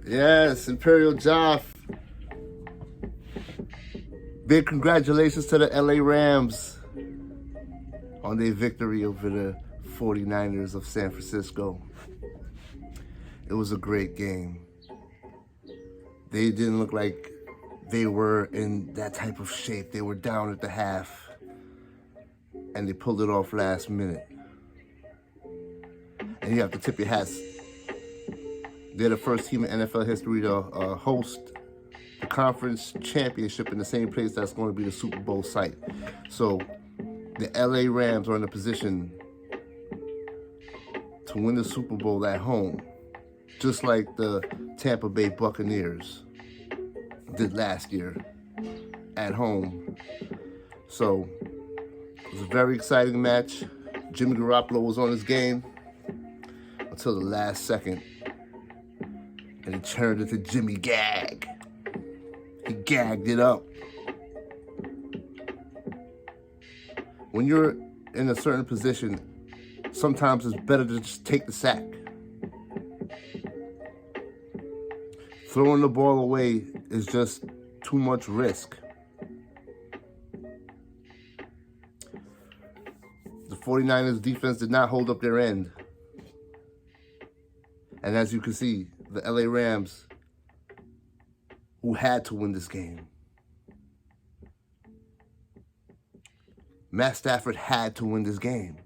Yes, Imperial Joff. Big congratulations to the LA Rams on their victory over the 49ers of San Francisco. It was a great game. They didn't look like they were in that type of shape. They were down at the half, and they pulled it off last minute. And you have to tip your hats. They're the first team in NFL history to host the conference championship in the same place that's going to be the Super Bowl site. So the LA Rams are in a position to win the Super Bowl at home, just like the Tampa Bay Buccaneers did last year at home. So it was a very exciting match. Jimmy Garoppolo was on his game until the last second, and he turned into Jimmy Gag. He gagged it up. When you're in a certain position, sometimes it's better to just take the sack. Throwing the ball away is just too much risk. The 49ers defense did not hold up their end. And as you can see, the LA Rams, who had to win this game. Matt Stafford had to win this game.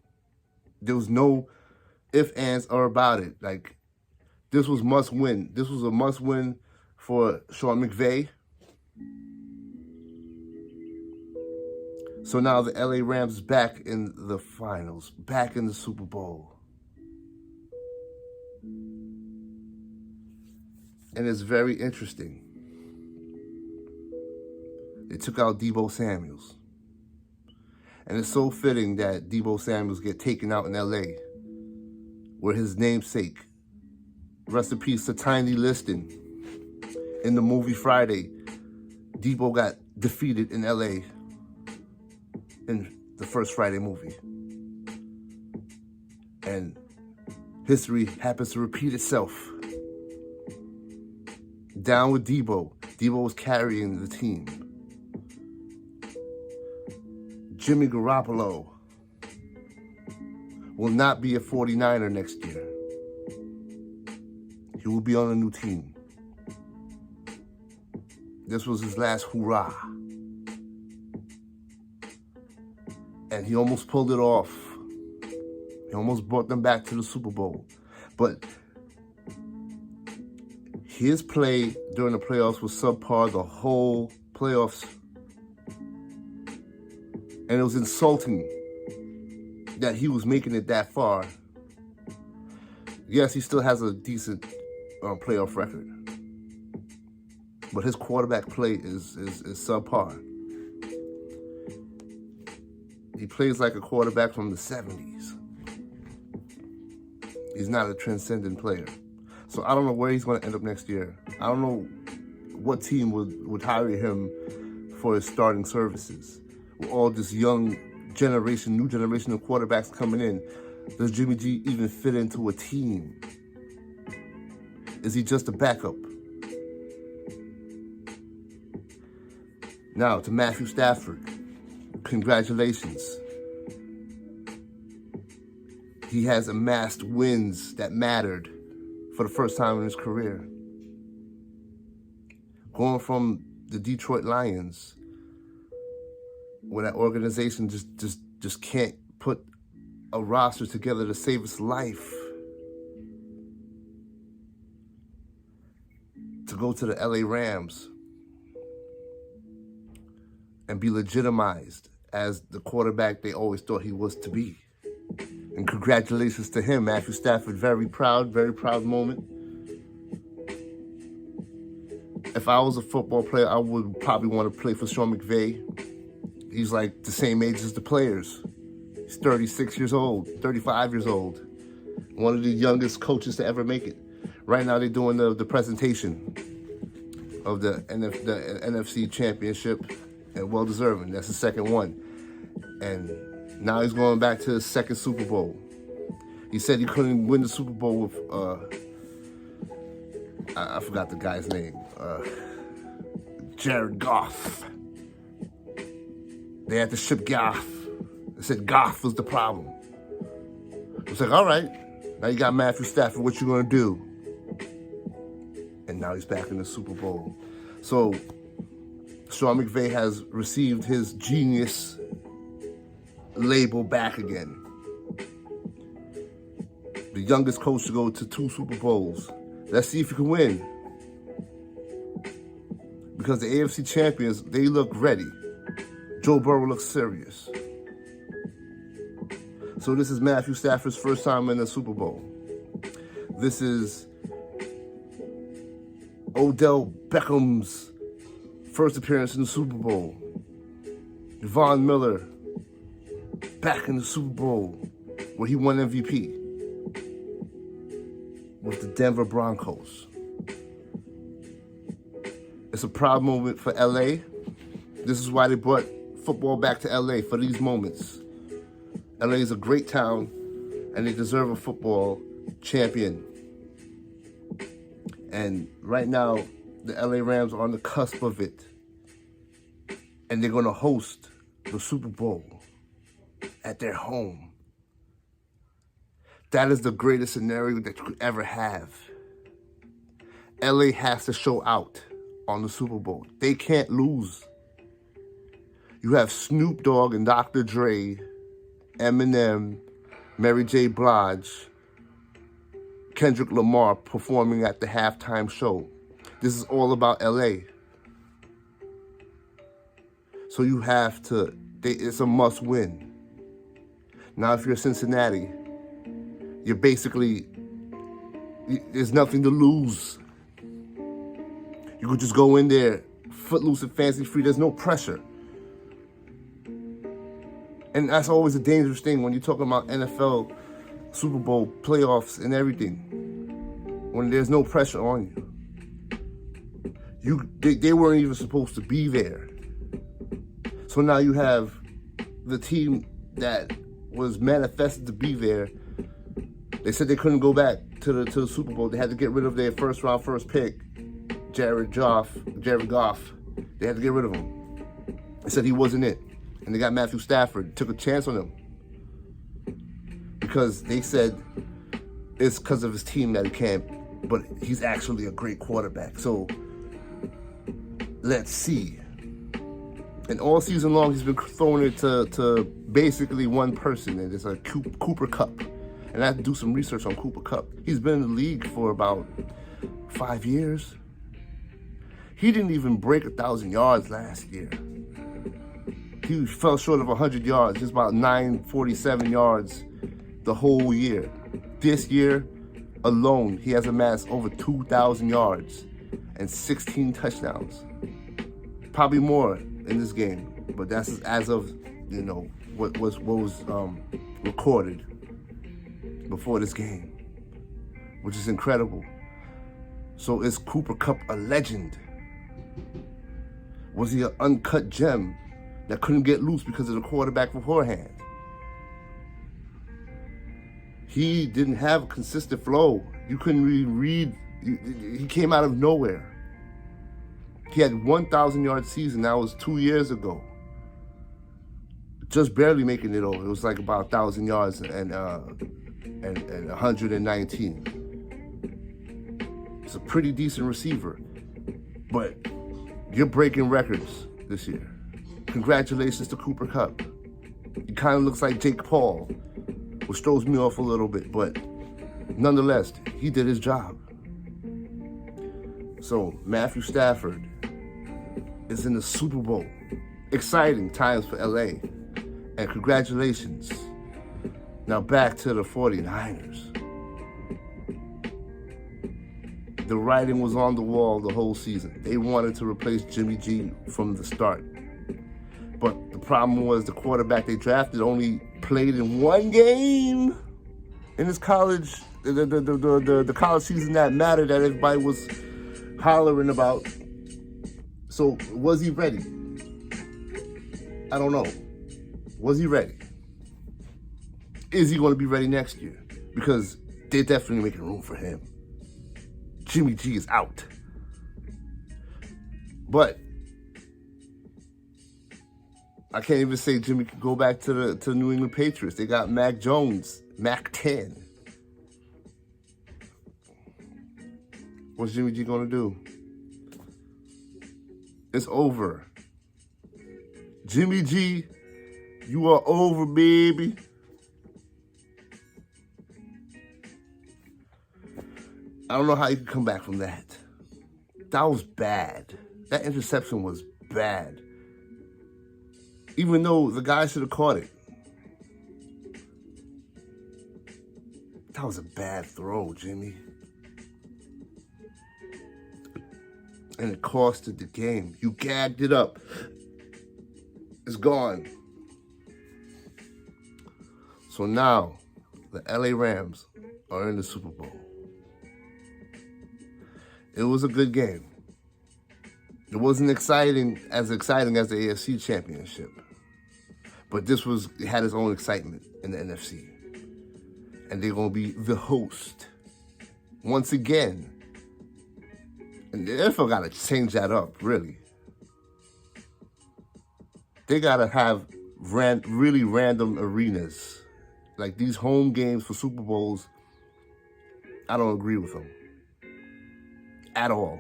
There was no ifs, ands, or about it. Like, this was must win. This was a must win for Sean McVay. So now the LA Rams is back in the finals, back in the Super Bowl. And it's very interesting. They took out Deebo Samuels. And it's so fitting that Deebo Samuels get taken out in LA, where his namesake, rest in peace to Tiny Liston, in the movie Friday, Deebo got defeated in LA in the first Friday movie. And history happens to repeat itself. Down with Deebo. Deebo was carrying the team. Jimmy Garoppolo will not be a 49er next year. He will be on a new team. This was his last hurrah. And he almost pulled it off. He almost brought them back to the Super Bowl. But his play during the playoffs was subpar the whole playoffs. And it was insulting that he was making it that far. Yes, he still has a decent playoff record. But his quarterback play is subpar. He plays like a quarterback from the 70s. He's not a transcendent player. So I don't know where he's going to end up next year. I don't know what team would hire him for his starting services. With all this young generation, new generation of quarterbacks coming in, does Jimmy G even fit into a team? Is he just a backup? Now, to Matthew Stafford, congratulations. He has amassed wins that mattered for the first time in his career. Going from the Detroit Lions, where that organization just can't put a roster together to save its life, to go to the LA Rams and be legitimized as the quarterback they always thought he was to be. And congratulations to him, Matthew Stafford. Very proud moment. If I was a football player, I would probably want to play for Sean McVay. He's like the same age as the players. He's 36 years old, 35 years old. One of the youngest coaches to ever make it. Right now they're doing the presentation of the NFC Championship, and well-deserving. That's the second one. And now he's going back to his second Super Bowl. He said he couldn't win the Super Bowl I forgot the guy's name. Jared Goff. They had to ship Goff. They said Goff was the problem. It's like, all right, now you got Matthew Stafford. What you gonna do? And now he's back in the Super Bowl. So Sean McVay has received his genius label back again. The youngest coach to go to 2 Super Bowls. Let's see if he can win. Because the AFC champions, they look ready. Joe Burrow looks serious. So this is Matthew Stafford's first time in the Super Bowl. This is Odell Beckham's first appearance in the Super Bowl. Von Miller back in the Super Bowl where he won MVP with the Denver Broncos. It's a proud moment for LA. This is why they brought football back to LA, for these moments. LA is a great town and they deserve a football champion. And right now, the LA Rams are on the cusp of it. And they're going to host the Super Bowl at their home. That is the greatest scenario that you could ever have. LA has to show out on the Super Bowl. They can't lose. You have Snoop Dogg and Dr. Dre, Eminem, Mary J. Blige, Kendrick Lamar performing at the halftime show. This is all about LA. So you have to, it's a must win. Now if you're Cincinnati, you're basically, there's nothing to lose. You could just go in there, footloose and fancy free. There's no pressure. And that's always a dangerous thing when you're talking about NFL, Super Bowl, playoffs, and everything. When there's no pressure on you. They weren't even supposed to be there. So now you have the team that was manifested to be there. They said they couldn't go back to the Super Bowl. They had to get rid of their first pick, Jared Goff. They had to get rid of him. They said he wasn't it. And they got Matthew Stafford, took a chance on him. Because they said it's because of his team that he can't, but he's actually a great quarterback. So let's see. And all season long, he's been throwing it to basically one person, and it's a Cooper Kupp. And I had to do some research on Cooper Kupp. He's been in the league for about 5 years. He didn't even break 1,000 yards last year. He fell short of 100 yards, just about 947 yards the whole year. This year alone, he has amassed over 2,000 yards and 16 touchdowns. Probably more in this game, but that's as of, what was recorded before this game, which is incredible. So is Cooper Kupp a legend? Was he an uncut gem that couldn't get loose because of the quarterback beforehand? He didn't have a consistent flow. You couldn't really read. He came out of nowhere. He had 1,000-yard season. That was 2 years ago. Just barely making it over. It was like about 1,000 yards and 119. He's a pretty decent receiver. But you're breaking records this year. Congratulations to Cooper Kupp. He kind of looks like Jake Paul, which throws me off a little bit, but nonetheless, he did his job. So Matthew Stafford is in the Super Bowl. Exciting times for LA. And congratulations. Now back to the 49ers. The writing was on the wall the whole season. They wanted to replace Jimmy G from the start. But the problem was the quarterback they drafted only played in one game in his college, the college season that mattered, that everybody was hollering about. So was he ready? I don't know. Was he ready? Is he going to be ready next year? Because they're definitely making room for him. Jimmy G is out. But I can't even say Jimmy can go back to the New England Patriots. They got Mac Jones, Mac 10. What's Jimmy G gonna do? It's over. Jimmy G, you are over, baby. I don't know how you can come back from that. That was bad. That interception was bad. Even though the guy should have caught it. That was a bad throw, Jimmy. And it costed the game. You gagged it up. It's gone. So now, the LA Rams are in the Super Bowl. It was a good game. It wasn't as exciting as the AFC Championship. But it had its own excitement in the NFC. And they're going to be the host once again. And the NFL got to change that up, really. They got to have really random arenas. Like these home games for Super Bowls, I don't agree with them. At all.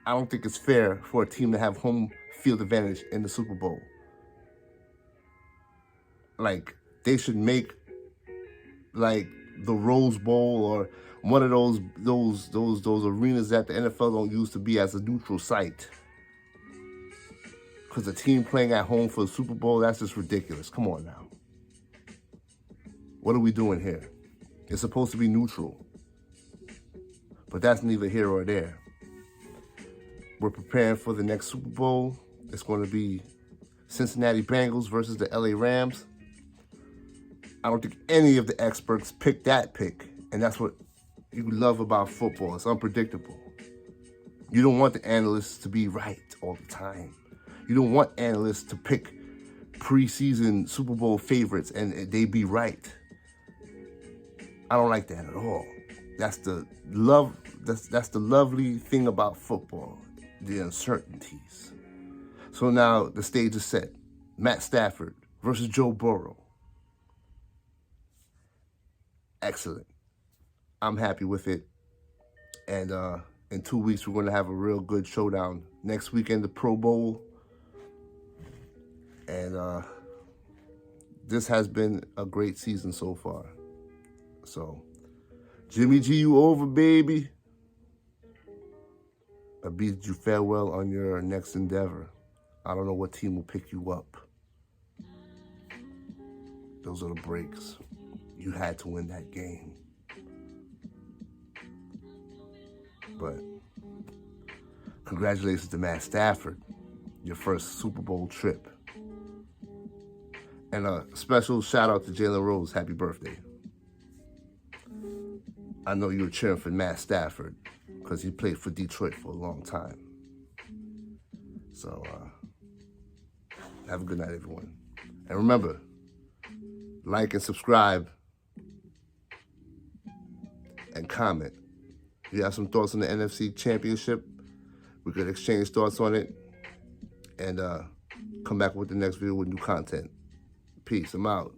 I don't think it's fair for a team to have home field advantage in the Super Bowl. Like, they should make, like, the Rose Bowl or one of those arenas that the NFL don't use to be as a neutral site. Because a team playing at home for the Super Bowl, that's just ridiculous. Come on now. What are we doing here? It's supposed to be neutral. But that's neither here or there. We're preparing for the next Super Bowl. It's going to be Cincinnati Bengals versus the LA Rams. I don't think any of the experts picked that pick. And that's what you love about football. It's unpredictable. You don't want the analysts to be right all the time. You don't want analysts to pick preseason Super Bowl favorites and they be right. I don't like that at all. That's the lovely thing about football, the uncertainties. So now the stage is set. Matt Stafford versus Joe Burrow. Excellent. I'm happy with it. And in 2 weeks, we're going to have a real good showdown. Next weekend, the Pro Bowl. And this has been a great season so far. So, Jimmy G, you over, baby. I bid you farewell on your next endeavor. I don't know what team will pick you up. Those are the breaks. You had to win that game. But congratulations to Matt Stafford, your first Super Bowl trip. And a special shout out to Jalen Rose. Happy birthday. I know you were cheering for Matt Stafford because he played for Detroit for a long time. So have a good night, everyone. And remember, like and subscribe and comment. If you have some thoughts on the NFC Championship, we could exchange thoughts on it and come back with the next video with new content. Peace. I'm out.